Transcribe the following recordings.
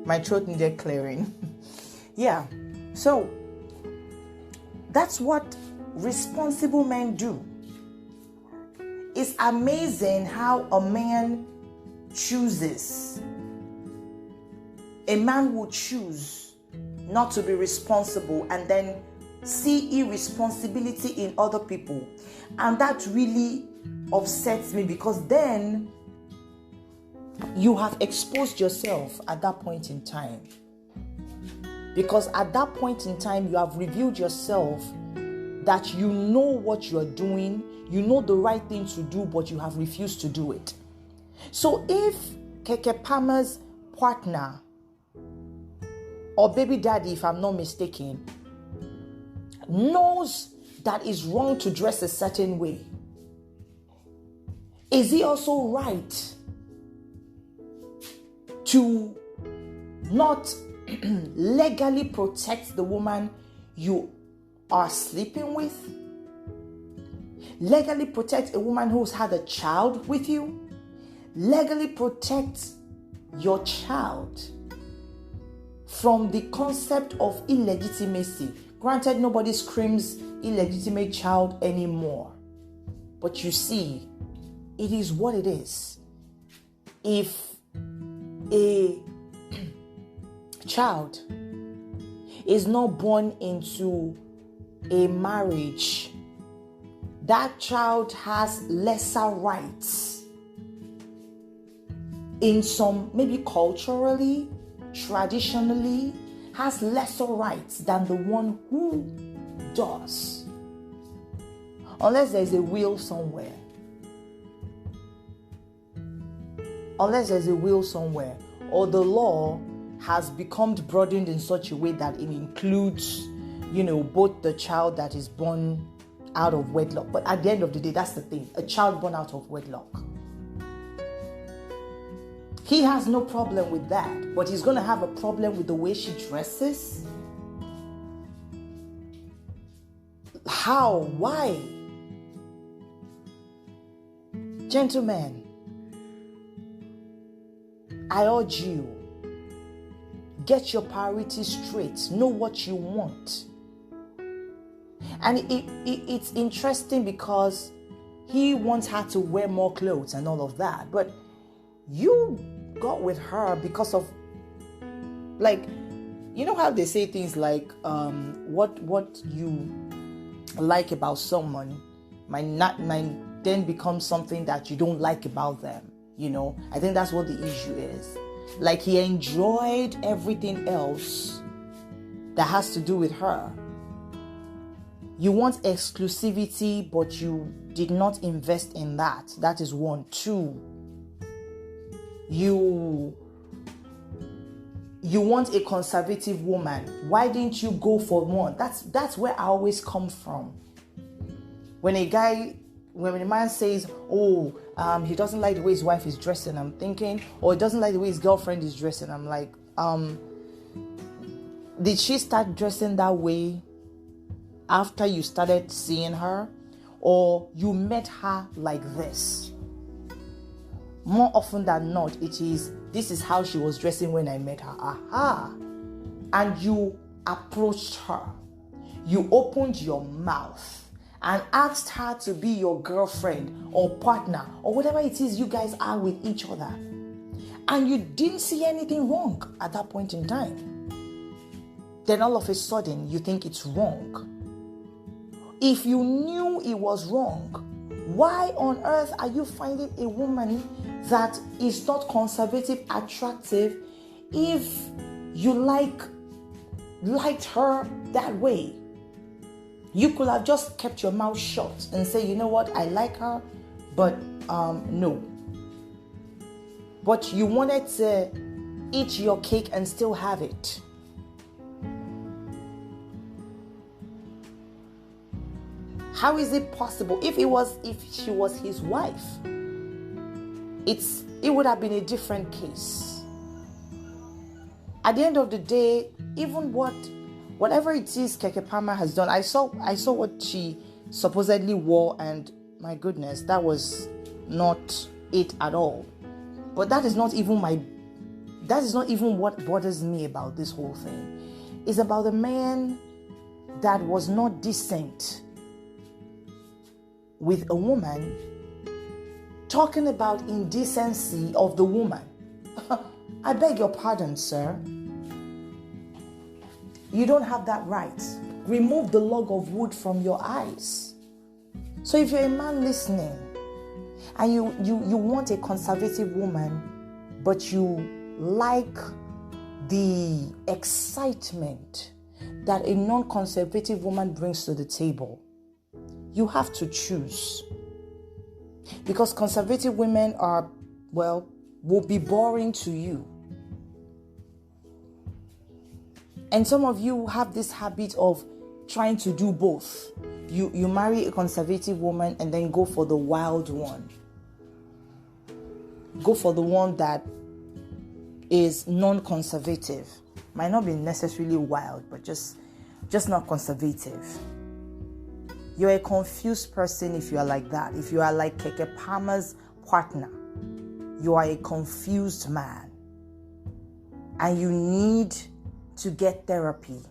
My throat needed clearing. Yeah. So that's what responsible men do. It's amazing how a man chooses. A man will choose not to be responsible and then see irresponsibility in other people. And that really upsets me, because then you have exposed yourself at that point in time. Because at that point in time, you have revealed yourself that you know what you are doing, you know the right thing to do, but you have refused to do it. So if Keke Palmer's partner or baby daddy, if I'm not mistaken, knows that it's wrong to dress a certain way, is he also right to not legally protect the woman you are sleeping with? Legally protect a woman who's had a child with you? Legally protect your child from the concept of illegitimacy. Granted, nobody screams illegitimate child anymore. But you see, it is what it is. If a child is not born into a marriage, that child has lesser rights in some, maybe culturally, traditionally, has lesser rights than the one who does. Unless there's a will somewhere. Unless there's a will somewhere. Or the law has become broadened in such a way that it includes, both the child that is born out of wedlock. But at the end of the day, that's the thing. A child born out of wedlock. He has no problem with that, but he's going to have a problem with the way she dresses. How? Why? Gentlemen, I urge you, get your priorities straight. Know what you want. And it's interesting because he wants her to wear more clothes and all of that. But you got with her because of, how they say things like, what you like about someone might then become something that you don't like about them. I think that's what the issue is. Like, he enjoyed everything else that has to do with her. You want exclusivity, but you did not invest in that. That is one. Two, you want a conservative woman. Why didn't you go for one? That's where I always come from. When a man says, he doesn't like the way his wife is dressing, I'm thinking, or he doesn't like the way his girlfriend is dressing, I'm like, did she start dressing that way after you started seeing her, or you met her like this? More often than not, this is how she was dressing when I met her. Aha! And you approached her. You opened your mouth and asked her to be your girlfriend or partner or whatever it is you guys are with each other. And you didn't see anything wrong at that point in time. Then all of a sudden, you think it's wrong. If you knew it was wrong, why on earth are you finding a woman that is not conservative attractive if you liked her that way? You could have just kept your mouth shut and say, you know what, I like her, but no. But you wanted to eat your cake and still have it. How is it possible? If she was his wife, it would have been a different case. At the end of the day, even whatever it is Keke Palmer has done, I saw what she supposedly wore, and my goodness, that was not it at all. But that is not even that is not even what bothers me about this whole thing. It's about the man that was not decent with a woman, talking about indecency of the woman. I beg your pardon, sir. You don't have that right. Remove the log of wood from your eyes. So if you're a man listening and you want a conservative woman, but you like the excitement that a non-conservative woman brings to the table, you have to choose. Because conservative women are, will be boring to you. And some of you have this habit of trying to do both. You marry a conservative woman and then go for the wild one. Go for the one that is non-conservative. Might not be necessarily wild, but just not conservative. You're a confused person if you are like that. If you are like Keke Palmer's partner, you are a confused man. And you need to get therapy.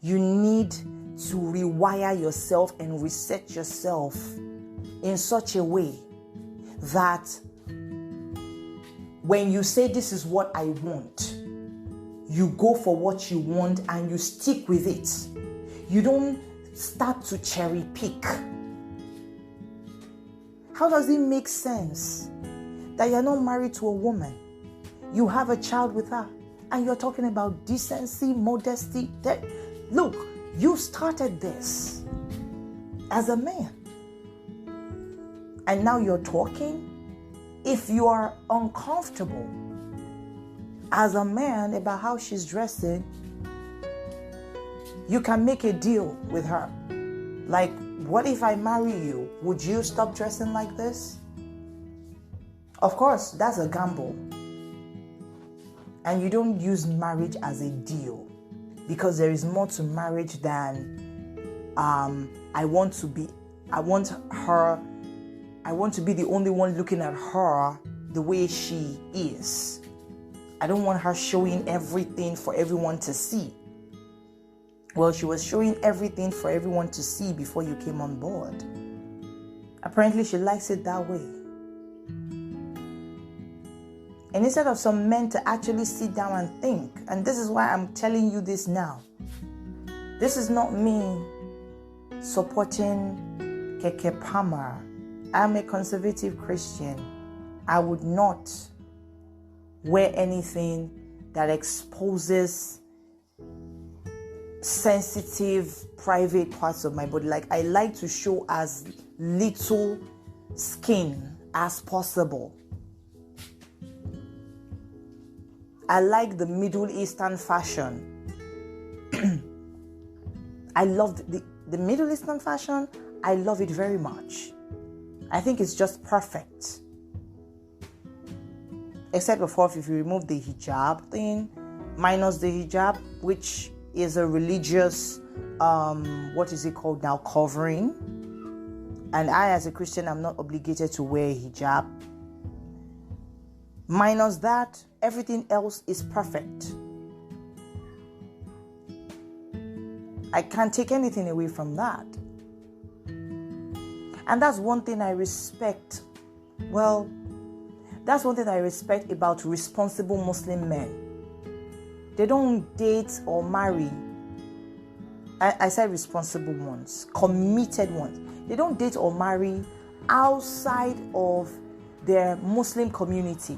You need to rewire yourself and reset yourself in such a way that when you say this is what I want, you go for what you want and you stick with it. You don't start to cherry pick. How does it make sense that you're not married to a woman? You have a child with her and you're talking about decency, modesty. Look, you started this as a man. And now you're talking. If you are uncomfortable as a man about how she's dressing, you can make a deal with her. Like, what if I marry you? Would you stop dressing like this? Of course, that's a gamble. And you don't use marriage as a deal, because there is more to marriage than I want to be the only one looking at her the way she is. I don't want her showing everything for everyone to see. Well, she was showing everything for everyone to see before you came on board. Apparently, she likes it that way. And instead of some men to actually sit down and think, and this is why I'm telling you this now. This is not me supporting Keke Palmer. I'm a conservative Christian. I would not wear anything that exposes sensitive, private parts of my body. Like, I like to show as little skin as possible. I like the Middle Eastern fashion. I love the Middle Eastern fashion. I love it very much. I think it's just perfect. Except, of course, if you remove the hijab thing, minus the hijab, which is a religious, what is it called now, covering. And I, as a Christian, I'm not obligated to wear hijab. Minus that, everything else is perfect. I can't take anything away from that. And that's one thing I respect. Well, that's one thing I respect about responsible Muslim men. They don't date or marry. I said responsible ones, committed ones. They don't date or marry outside of their Muslim community.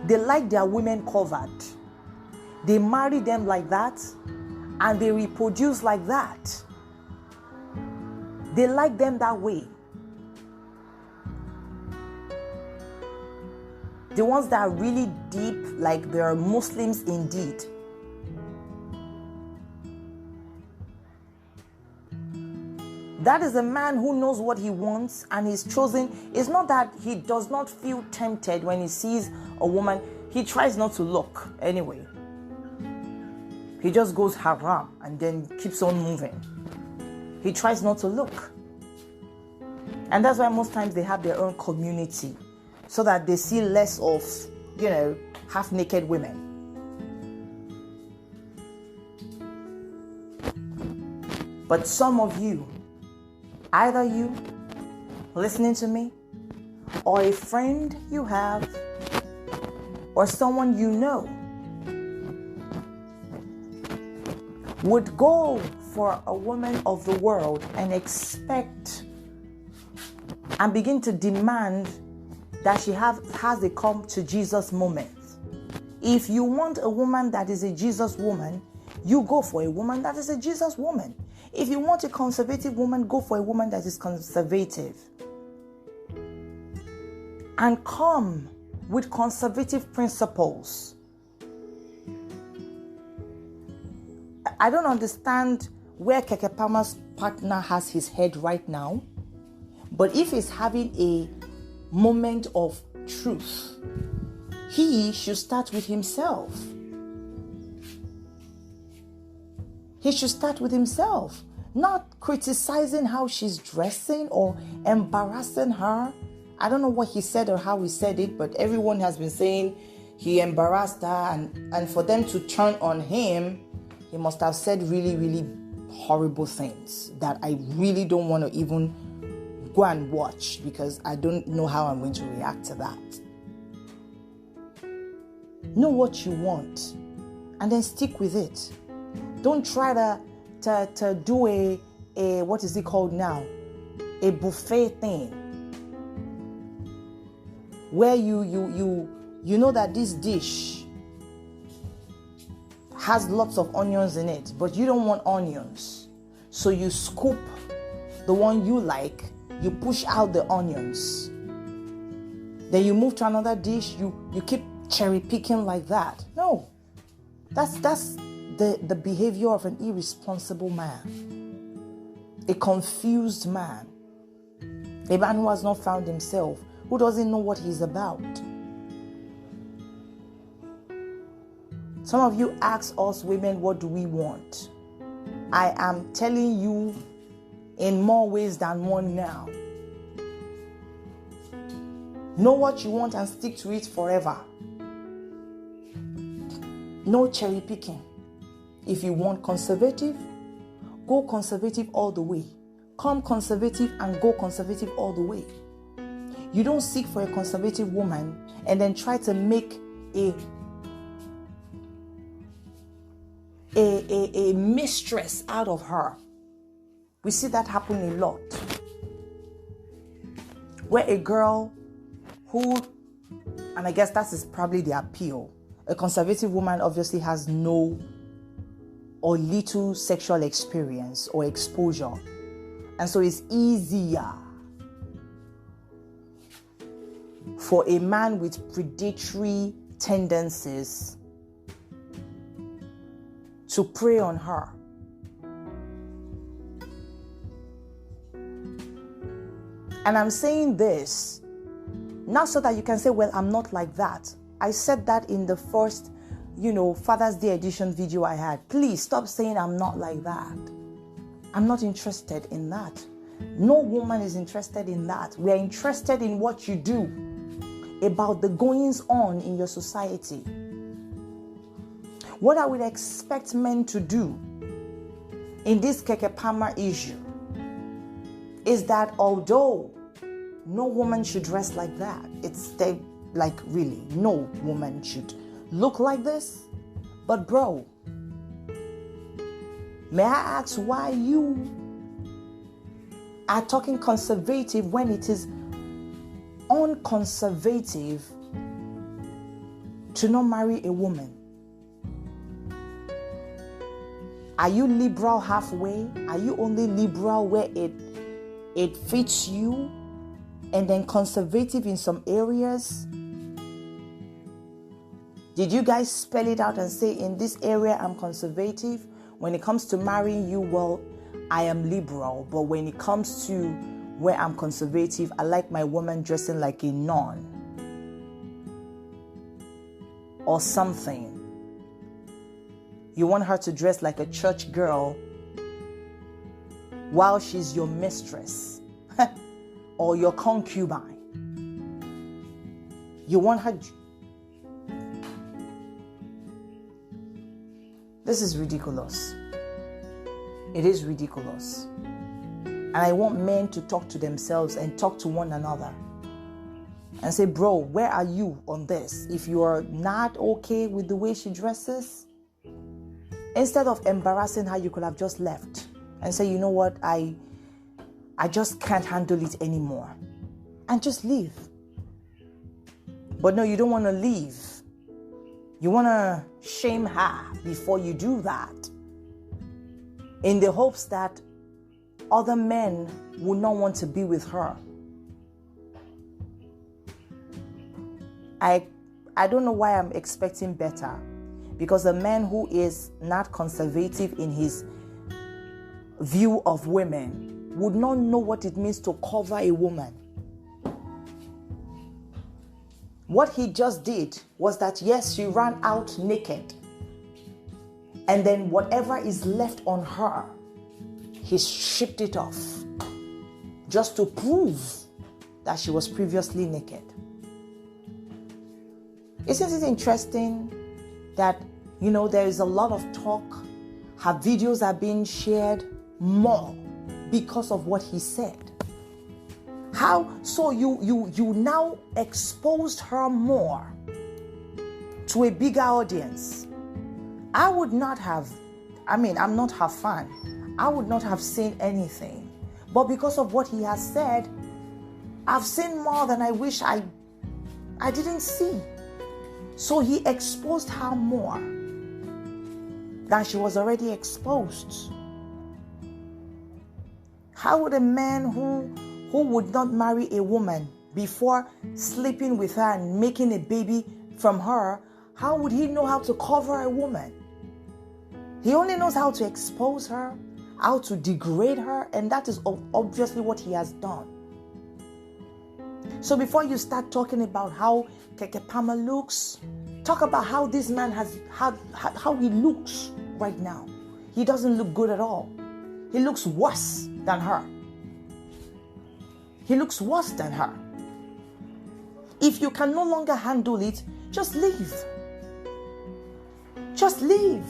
They like their women covered. They marry them like that, and they reproduce like that. They like them that way. The ones that are really deep, like they are Muslims indeed. That is a man who knows what he wants and he's chosen. It's not that he does not feel tempted when he sees a woman. He tries not to look anyway. He just goes haram and then keeps on moving. He tries not to look. And that's why most times they have their own community. so that they see less of, half-naked women. But some of you, either you listening to me, or a friend you have, or someone you know, would go for a woman of the world and expect and begin to demand that she has a come to Jesus moment. If you want a woman that is a Jesus woman, you go for a woman that is a Jesus woman. If you want a conservative woman, go for a woman that is conservative. And come with conservative principles. I don't understand where Keke Palmer's partner has his head right now. But if he's having a moment of truth, he should start with himself. He should start with himself, not criticizing how she's dressing or embarrassing her. I don't know what he said or how he said it, but everyone has been saying he embarrassed her, and for them to turn on him, he must have said really, really horrible things that I really don't want to even go and watch, because I don't know how I'm going to react to that. Know what you want and then stick with it. Don't try to do a what is it called now? A buffet thing. Where you know that this dish has lots of onions in it, but you don't want onions. So you scoop the one you like, you push out the onions. Then you move to another dish, you keep cherry picking like that. No. That's the behavior of an irresponsible man. A confused man. A man who has not found himself, who doesn't know what he's about. Some of you ask us women, what do we want? I am telling you in more ways than one now. Know what you want and stick to it forever. No cherry picking. If you want conservative, go conservative all the way. Come conservative and go conservative all the way. You don't seek for a conservative woman and then try to make a mistress out of her. We see that happen a lot. Where a girl who, and I guess that is probably the appeal, a conservative woman obviously has no or little sexual experience or exposure. And so it's easier for a man with predatory tendencies to prey on her. And I'm saying this not so that you can say, well, I'm not like that. I said that in the first, Father's Day edition video I had. Please stop saying I'm not like that. I'm not interested in that. No woman is interested in that. We are interested in what you do about the goings on in your society. What I would expect men to do in this Keke Palmer issue is that although no woman should dress like that, really, no woman should look like this. But bro, may I ask why you are talking conservative when it is unconservative to not marry a woman? Are you liberal halfway? Are you only liberal where it fits you, and then conservative in some areas? Did you guys spell it out and say, in this area I'm conservative? When it comes to marrying you, well, I am liberal. But when it comes to where I'm conservative, I like my woman dressing like a nun or something. You want her to dress like a church girl while she's your mistress or your concubine. You want her. This is ridiculous. It is ridiculous. And I want men to talk to themselves and talk to one another and say, bro, where are you on this? If you are not okay with the way she dresses, instead of embarrassing her, you could have just left and say, you know what, I just can't handle it anymore, and just leave. But no, you don't want to leave. You want to shame her before you do that, in the hopes that other men will not want to be with her. I don't know why I'm expecting better, because a man who is not conservative in his view of women would not know what it means to cover a woman. What he just did was that, yes, she ran out naked, and then whatever is left on her, he stripped it off just to prove that she was previously naked. Isn't it interesting that, there is a lot of talk, her videos are being shared more because of what he said? How? So you now exposed her more to a bigger audience. I would not have, I'm not her fan. I would not have seen anything. But because of what he has said, I've seen more than I wish I didn't see. So he exposed her more than she was already exposed. How would a man who would not marry a woman before sleeping with her and making a baby from her, how would he know how to cover a woman? He only knows how to expose her, how to degrade her, and that is obviously what he has done. So before you start talking about how Keke looks, talk about how this man how he looks right now. He doesn't look good at all. He looks worse than her. He looks worse than her. If you can no longer handle it, just leave. Just leave.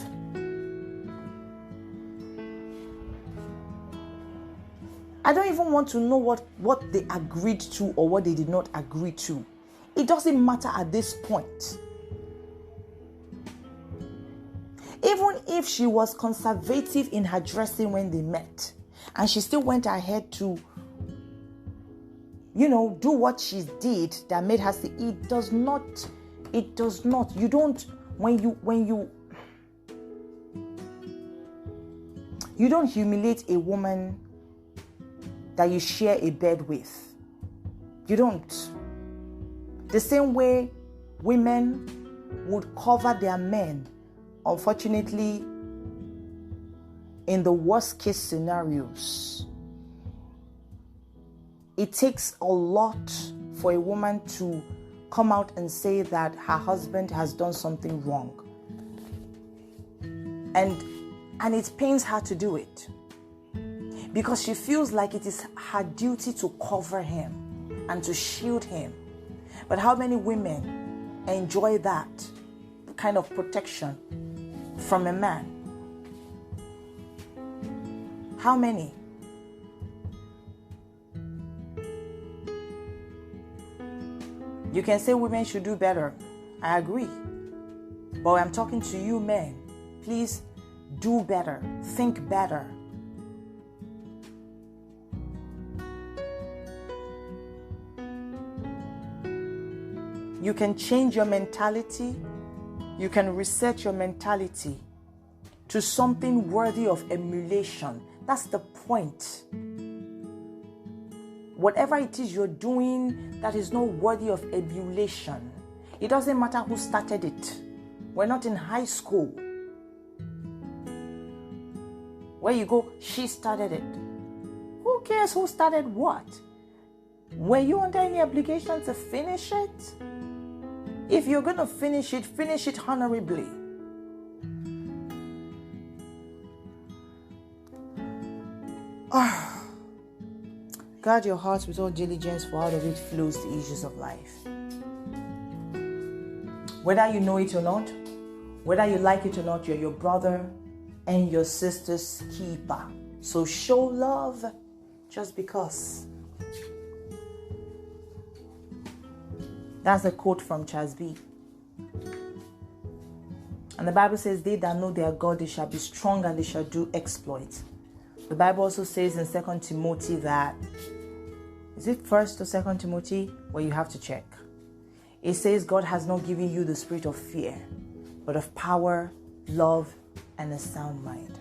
I don't even want to know what they agreed to or what they did not agree to. It doesn't matter at this point. Even if she was conservative in her dressing when they met, and she still went ahead to, do what she did that made her say, it does not, you don't, you don't humiliate a woman that you share a bed with. You don't. The same way women would cover their men, unfortunately, in the worst case scenarios. It takes a lot for a woman to come out and say that her husband has done something wrong. And it pains her to do it, because she feels like it is her duty to cover him and to shield him. But how many women enjoy that kind of protection from a man? How many? You can say women should do better. I agree. But I'm talking to you men. Please do better. Think better. You can change your mentality. You can reset your mentality to something worthy of emulation. That's the point. Whatever it is you're doing that is not worthy of emulation, it doesn't matter who started it. We're not in high school where you go, she started it. Who cares who started what? Were you under any obligation to finish it? If you're going to finish it honorably. Guard your hearts with all diligence, for out of it flows the issues of life. Whether you know it or not, whether you like it or not, you're your brother and your sister's keeper. So show love just because. That's a quote from Charles B. And the Bible says, they that know their God, they shall be strong and they shall do exploits. The Bible also says in 2 Timothy that, is it 1st or 2 Timothy? Well, you have to check. It says God has not given you the spirit of fear, but of power, love, and a sound mind.